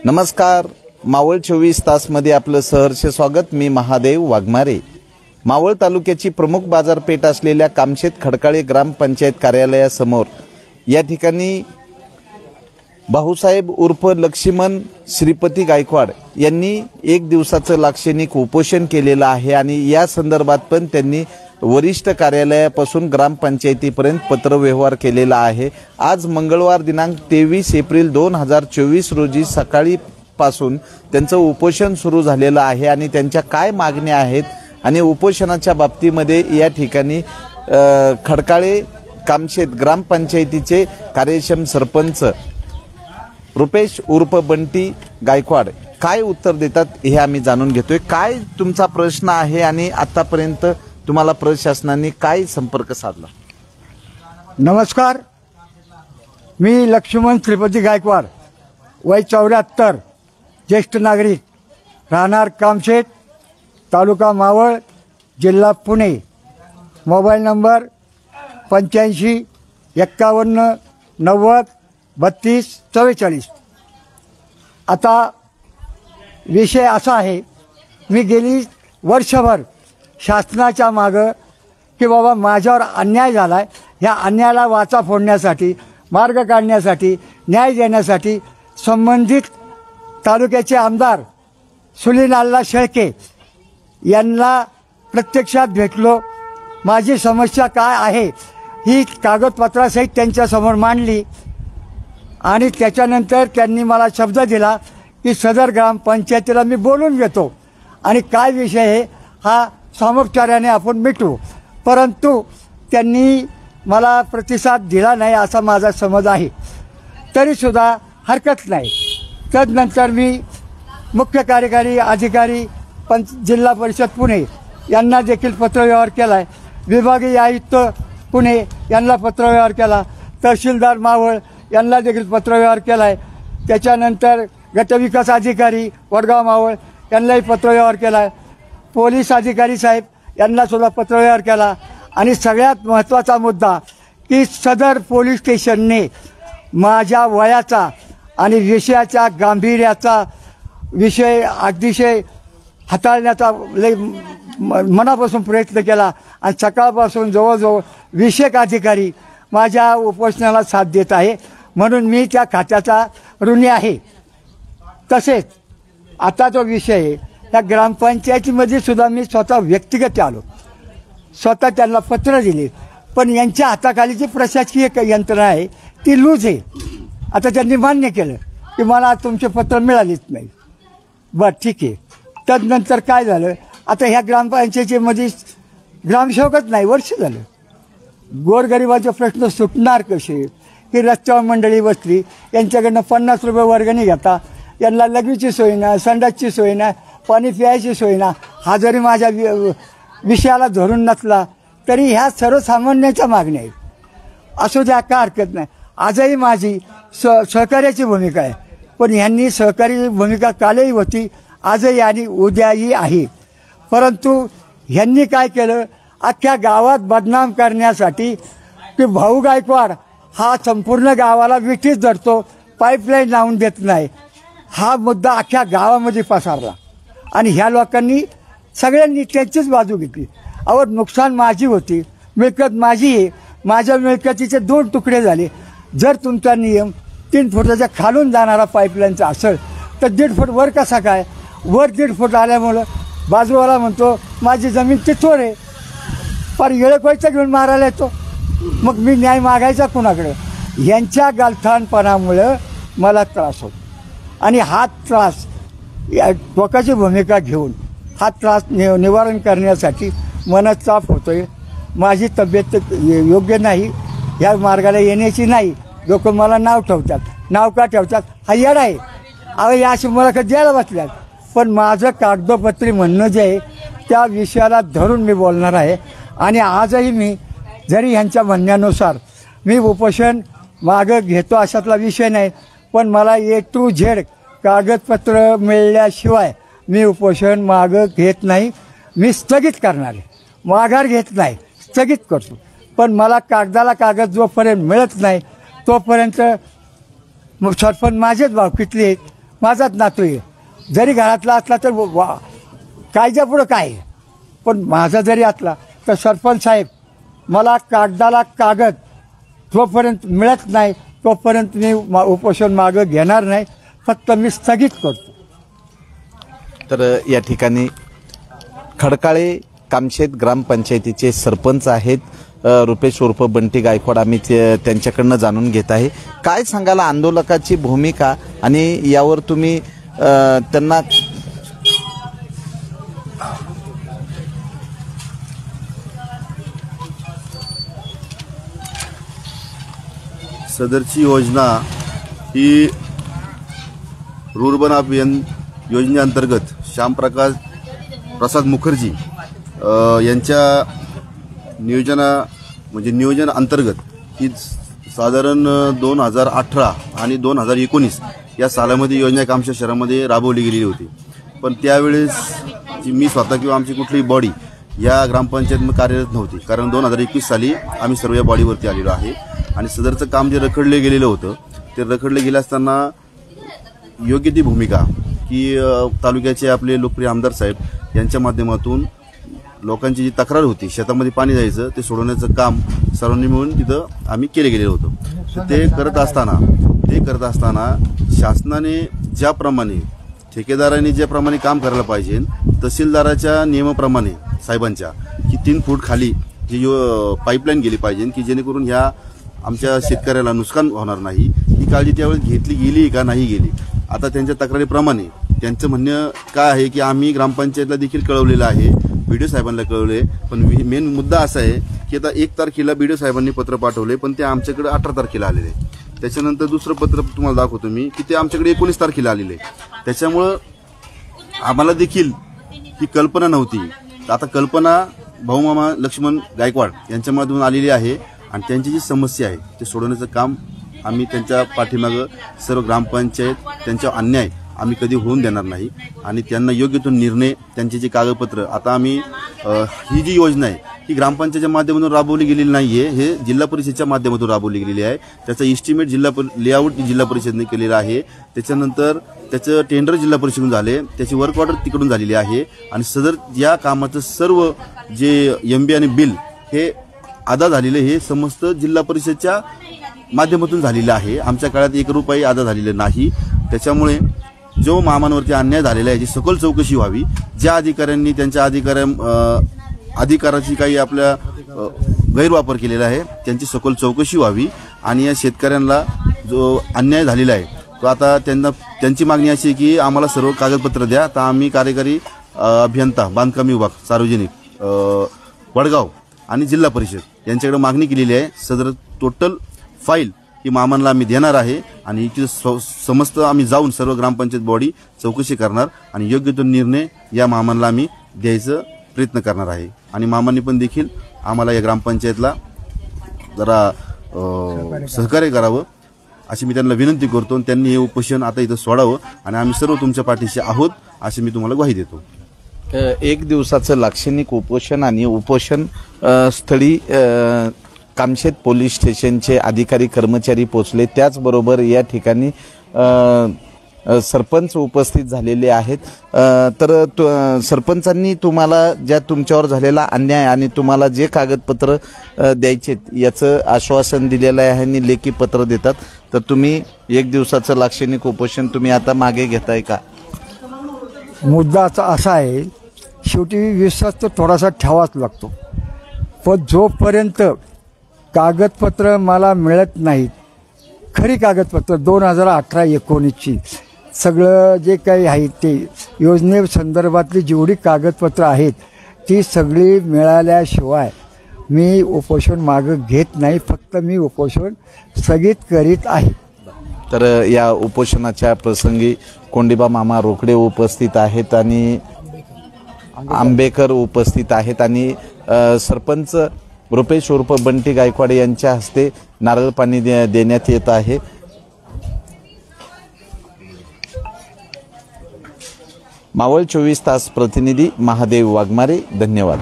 नमस्कार, मावळ 24 तासमध्ये आपलं सहर्ष स्वागत। मी महादेव वाघमारे। मावळ तालुक्याची प्रमुख बाजारपेठ असलेल्या कामशेत खडकाळे ग्रामपंचायत कार्यालयासमोर या ठिकाणी भाऊसाहेब उर्फ लक्ष्मण श्रीपती गायकवाड यांनी एक दिवसाचं लाक्षणिक उपोषण केलेलं आहे आणि या संदर्भात पण त्यांनी वरिष्ठ कार्यालयापासून ग्रामपंचायतीपर्यंत पत्रव्यवहार केलेला आहे। आज मंगळवार दिनांक 23 एप्रिल 2024 रोजी सकाळी पासून त्यांचं उपोषण सुरू झालेलं आहे आणि त्यांच्या काय मागण्या आहेत आणि उपोषणाच्या बाबतीमध्ये या ठिकाणी खडकाळे कामशेत ग्रामपंचायतीचे कार्यक्षम सरपंच रुपेश उर्फ बंटी गायकवाड काय उत्तर देतात हे आम्ही जाणून घेतोय। काय तुमचा प्रश्न आहे आणि आतापर्यंत तुम्हाला प्रशासनाने काय संपर्क साधला? नमस्कार, मी लक्ष्मण श्रीपती गायकवाड, वय 74, ज्येष्ठ नागरिक, राहणार कामशेत, तालुका मावळ, जिल्हा पुणे। Mobile number 85 51 90 32 44। आता विषय असा आहे, मी गेली वर्षभर शासनाच्या मागं की बाबा माझ्यावर अन्याय झाला आहे, ह्या अन्यायाला वाचा फोडण्यासाठी, मार्ग काढण्यासाठी, न्याय देण्यासाठी संबंधित तालुक्याचे आमदार सुनील शेळके यांना प्रत्यक्षात भेटलो। माझी समस्या काय आहे ही कागदपत्रासहित त्यांच्यासमोर मांडली आणि त्याच्यानंतर त्यांनी मला शब्द दिला की सदर ग्रामपंचायतीला मी बोलून घेतो आणि काय विषय आहे हा सामोपचाराने आपण मिटवू, परंतु त्यांनी मला प्रतिसाद दिला नाही असा माझा समज आहे। तरीसुद्धा हरकत नाही। तदनंतर मी मुख्य कार्यकारी अधिकारी जिल्हा परिषद पुणे यांना देखील पत्रव्यवहार केला आहे, विभागीय आयुक्त पुणे यांना पत्रव्यवहार केला, तहसीलदार मावळ यांना देखील पत्रव्यवहार केला आहे, त्याच्यानंतर गटविकास अधिकारी वडगाव मावळ यांनाही पत्रव्यवहार केला आहे, पोलीस अधिकारी साहेब यांना सुद्धा पत्रव्यवहार केला आणि सगळ्यात महत्त्वाचा मुद्दा की सदर पोलीस स्टेशनने माझ्या वयाचा आणि विषयाच्या गांभीर्याचा विषय अतिशय हाताळण्याचा मनापासून प्रयत्न केला आणि सकाळपासून जवळजवळ 20 अधिकारी माझ्या उपोषणाला साथ देत आहे, म्हणून मी त्या खात्याचा ऋणी आहे। तसेच आता जो विषय आहे त्या ग्रामपंचायतीमध्ये सुद्धा मी स्वतः व्यक्तिगत आलो, स्वतः त्यांना पत्र दिले, पण यांच्या हाताखाली जी प्रशासकीय यंत्रणा आहे ती लूज आहे। आता त्यांनी मान्य केलं की मला तुमचे पत्र मिळालेच नाही, बरं ठीक आहे। तदनंतर काय झालं, आता ह्या ग्रामपंचायतीमध्ये ग्रामसेवकच नाही, वर्ष झालं। गोरगरिबाचे प्रश्न सुटणार कसे की रस्त्यावर मंडळी बसली, यांच्याकडनं 50 रुपये वर्गणी घेता, यांना लघवीची सोय नाही, संडासची सोय नाही, पाणी प्यायची सोय ना, हा जरी माझ्या विषयाला धरून नसला तरी ह्या सर्वसामान्यांच्या मागण्या आहेत। असू द्या, काय हरकत नाही। आजही माझी सहकार्याची भूमिका आहे, पण ह्यांनी सहकारी भूमिका कालही होती, आजही आणि उद्याही आहे, परंतु ह्यांनी काय केलं, अख्ख्या गावात बदनाम करण्यासाठी की भाऊ गायकवाड हा संपूर्ण गावाला विठीच धरतो, पाईपलाईन लावून देत नाही, हा मुद्दा अख्ख्या गावामध्ये पसरला आणि ह्या लोकांनी सगळ्यांनी त्यांचीच बाजू घेतली। अहो, नुकसान माझी होती, मिळकत माझी आहे, माझ्या मिळकतीचे 2 तुकडे झाले। जर तुमचा नियम 3 फुटाच्या खालून जाणारा पाईपलाईनचा असेल तर 1.5 फूट वर कसा काय? वर 1.5 फूट आल्यामुळं बाजूवाला म्हणतो माझी जमीन तिथोर आहे, पर येळकोयचा घेऊन मारायला येतो, मग मी न्याय मागायचा कुणाकडे? यांच्या गालथानपणामुळं मला त्रास होतो आणि हा त्रास टोकाची भूमिका घेऊन हा त्रास निवारण करण्यासाठी मनस्ताप होतोय। माझी तब्येत योग्य नाही, ह्या मार्गाला येण्याची नाही। लोक मला नाव ठेवतात, नाव का ठेवतात हा येड आहे। अहो, या अशी मुलाखत द्यायला बसल्यात, पण माझं कागदोपत्री म्हणणं जे आहे त्या विषयाला धरून मी बोलणार आहे आणि आजही मी जरी ह्यांच्या म्हणण्यानुसार मी उपोषण मागं घेतो अशातला विषय नाही, पण मला A to Z कागदपत्र मिळाल्याशिवाय मी उपोषण मागं घेत नाही। मी स्थगित करणार आहे, माघार घेत नाही, स्थगित करतो, पण मला कागदाला कागद जोपर्यंत मिळत नाही तोपर्यंत सरपंच माझेच भावकीतले आहेत, माझाच नातू आहे. जरी घरातला असला तर कायद्या पुढं काय, पण माझा जरी असला तर सरपंच साहेब मला कागदाला कागद जोपर्यंत मिळत नाही तोपर्यंत मी उपोषण मागं घेणार नाही, फक्त मी स्थगित करतो. तर या ठिकाणी खडकाळे कामशेत ग्रामपंचायतीचे सरपंच आहेत रुपेश उर्फ बंटी गायकवाड. आम्ही त्यांच्याकडनं जाणून घेत आहे. काय सांगायला आंदोलकाची भूमिका आणि यावर तुम्ही त्यांना सदरची योजना ही रुर्बन अभियान योजनेअंतर्गत श्यामप्रकाश प्रसाद मुखर्जी यांच्या नियोजन अंतर्गत ही साधारण 2018 आणि 2019 या सालामध्ये योजना कामशेत शहरामध्ये राबवली गेलेली होती. पण त्यावेळेस मी स्वतः किंवा आमची कुठलीही बॉडी या ग्रामपंचायतमध्ये कार्यरत नव्हती, कारण 2021 साली आम्ही सर्व या बॉडीवरती आलेलो आहे. आणि सदरचं काम जे रखडले गेलेलं होतं ते रखडले गेले असताना योग्य ती भूमिका की तालुक्याचे आपले लोकप्रिय आमदार साहेब यांच्या माध्यमातून लोकांची जी तक्रार होती शेतामध्ये पाणी जायचं ते सोडवण्याचं काम सर्वांनी मिळून तिथं आम्ही केले गेलेलं होतं. ते करत असताना शासनाने ज्याप्रमाणे ठेकेदारांनी ज्याप्रमाणे काम करायला पाहिजे तहसीलदाराच्या नियमाप्रमाणे साहेबांच्या की 3 फूट खाली जी पाईपलाईन गेली पाहिजे की जेणेकरून ह्या आमच्या शेतकऱ्याला नुकसान होणार नाही, ही काळजी त्यावेळेस घेतली गेली का नाही गेली. आता त्यांच्या तक्रारीप्रमाणे त्यांचं म्हणणं काय आहे की आम्ही ग्रामपंचायतला देखील कळवलेलं आहे, बीडीओ साहेबांना कळवले, पण मेन मुद्दा असा आहे की आता 1 तारखेला बीडीओ साहेबांनी पत्र पाठवले, पण ते आमच्याकडे 18 तारखेला आलेले. त्याच्यानंतर दुसरं पत्र तुम्हाला दाखवतो मी की ते आमच्याकडे 19 तारखेला आलेले. त्याच्यामुळं आम्हाला देखील ही कल्पना नव्हती. आता कल्पना भाऊमामा लक्ष्मण गायकवाड यांच्या माध्यमातून आलेली आहे आणि त्यांची जी समस्या आहे ते सोडवण्याचं काम आम्ही त्यांच्या पाठीमागं सर्व ग्रामपंचायत त्यांच्या अन्याय आम्ही कधी होऊन देणार नाही आणि त्यांना योग्य तो निर्णय त्यांचे जे कागदपत्र आता आम्ही ही जी योजना आहे ही ग्रामपंचायतच्या माध्यमातून राबवली गेलेली नाहीये, हे जिल्हा परिषदेच्या माध्यमातून राबवली गेलेली आहे. त्याचा इस्टिमेट लेआउट जिल्हा परिषदेने केलेला आहे. त्याच्यानंतर त्याचं टेंडर जिल्हा परिषदेकडून झाले, त्याची वर्क ऑर्डर तिकडून झालेली आहे आणि सदर या कामाचं सर्व जे MB आणि बिल हे अदा झालेले हे समस्त जिल्हा परिषदेच्या माध्यमातून झालेलं आहे. आमच्या काळात 1 रुपया अदा झालेले नाही. त्याच्यामुळे जो मामांवरती अन्याय झालेला आहे याची सखोल चौकशी व्हावी. ज्या अधिकाऱ्यांनी त्यांच्या अधिकाराची काही आपल्या गैरवापर केलेला आहे त्यांची सखोल चौकशी व्हावी आणि या शेतकऱ्यांना जो अन्याय झालेला आहे तो आता त्यांची मागणी अशी आहे की आम्हाला सर्व कागदपत्र द्या. तर आम्ही कार्यकारी अभियंता बांधकाम विभाग सार्वजनिक वडगाव आणि जिल्हा परिषद यांच्याकडे मागणी केलेली आहे. सदर टोटल फाईल ही मामांना आम्ही देणार आहे आणि समस्त आम्ही जाऊन सर्व ग्रामपंचायत बॉडी चौकशी करणार आणि योग्य तो निर्णय या मामांना आम्ही द्यायचं प्रयत्न करणार आहे. आणि मामांनी पण देखील आम्हाला या ग्रामपंचायतला जरा सहकार्य करावं अशी मी त्यांना विनंती करतो. त्यांनी हे उपोषण आता इथं सोडावं आणि आम्ही सर्व तुमच्या पाठीशी आहोत अशी मी तुम्हाला ग्वाही देतो. 1 दिवसाचं लाक्षणिक उपोषण आणि उपोषण स्थळी कामशेत पोलीस स्टेशनचे अधिकारी कर्मचारी पोहोचले. त्याचबरोबर या ठिकाणी सरपंच उपस्थित झालेले आहेत. तर सरपंचांनी तुम्हाला ज्या तुमच्यावर झालेला अन्याय आणि तुम्हाला जे कागदपत्र द्यायचे याचं आश्वासन दिलेलं आहे आणि लेखी पत्र देतात. तर तुम्ही 1 दिवसाचं लाक्षणिक उपोषण तुम्ही आता मागे घेताय का? मुद्दा असा आहे, शेवटी विश्वास तर थोडासा ठेवाच लागतो, पण जोपर्यंत कागदपत्र मला मिळत नाहीत, खरी कागदपत्र 2018-19ची सगळं जे काही आहे ते योजनेसंदर्भातली जेवढी कागदपत्र आहेत ती सगळी मिळाल्याशिवाय मी उपोषण मागं घेत नाही, फक्त मी उपोषण स्थगित करीत आहे. तर या उपोषणाच्या प्रसंगी कोंडिबा मामा रोकडे उपस्थित आहेत आणि आंबेकर उपस्थित आहेत आणि सरपंच रुपेश उर्फ बंटी गायकवाड यांच्या हस्ते नारळ पाणी देण्यात येत आहे. मावळ 24 तास प्रतिनिधी महादेव वाघमारे, धन्यवाद.